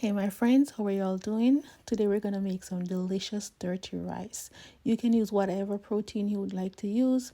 Hey my friends, how are y'all doing? Today we're gonna make some delicious dirty rice. You can use whatever protein you would like to use.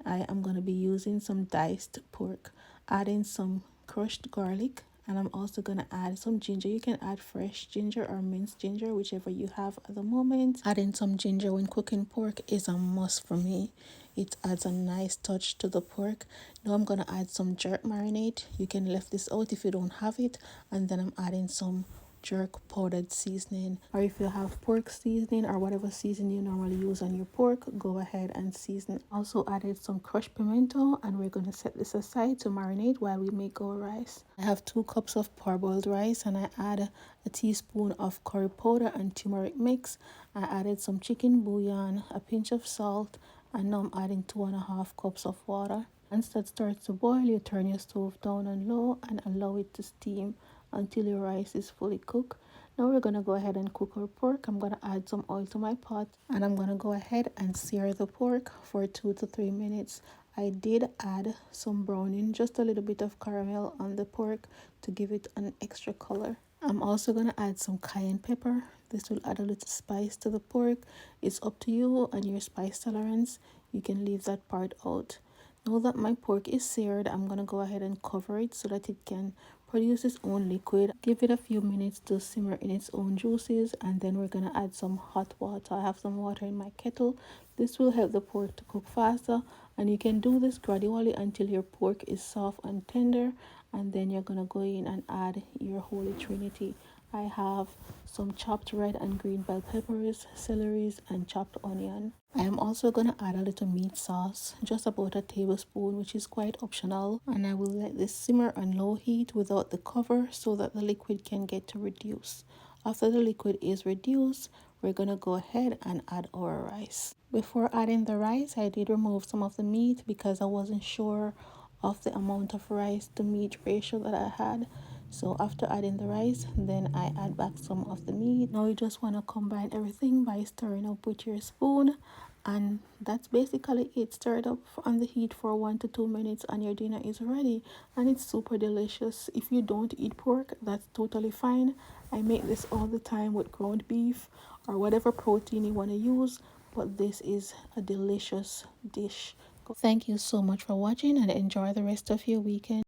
I am gonna be using some diced pork, adding some crushed garlic, and I'm also gonna add some ginger. You can add fresh ginger or minced ginger, whichever you have at the moment. Adding some ginger when cooking pork is a must for me. It adds a nice touch to the pork. Now I'm gonna add some jerk marinate. You can leave this out if you don't have it, and then I'm adding some jerk powdered seasoning, or if you have pork seasoning or whatever seasoning you normally use on your pork, go ahead and season. Also added some crushed pimento, and we're going to set this aside to marinate while we make our rice. I have 2 cups of parboiled rice, and I add a teaspoon of curry powder and turmeric mix. I added some chicken bouillon, a pinch of salt, and now I'm adding 2.5 cups of water. Once that starts to boil, you turn your stove down on low and allow it to steam until your rice is fully cooked. Now we're going to go ahead and cook our pork. I'm going to add some oil to my pot, and I'm going to go ahead and sear the pork for 2 to 3 minutes. I did add some browning, just a little bit of caramel on the pork to give it an extra color. I'm also going to add some cayenne pepper. This will add a little spice to the pork. It's up to you and your spice tolerance. You can leave that part out. Now that my pork is seared, I'm going to go ahead and cover it so that it can produce its own liquid. Give it a few minutes to simmer in its own juices, and then we're going to add some hot water. I have some water in my kettle. This will help the pork to cook faster, and you can do this gradually until your pork is soft and tender, and then you're going to go in and add your holy trinity. I have some chopped red and green bell peppers, celeries, and chopped onion. I am also going to add a little meat sauce, just about a tablespoon, which is quite optional, and I will let this simmer on low heat without the cover so that the liquid can get to reduce. After the liquid is reduced, we're going to go ahead and add our rice. Before adding the rice, I did remove some of the meat because I wasn't sure of the amount of rice to meat ratio that I had. So after adding the rice, then I add back some of the meat. Now you just want to combine everything by stirring up with your spoon, and that's basically it. Stir it up on the heat for 1 to 2 minutes and your dinner is ready, and it's super delicious. If you don't eat pork, that's totally fine. I make this all the time with ground beef or whatever protein you want to use, but this is a delicious dish. Thank you so much for watching, and enjoy the rest of your weekend.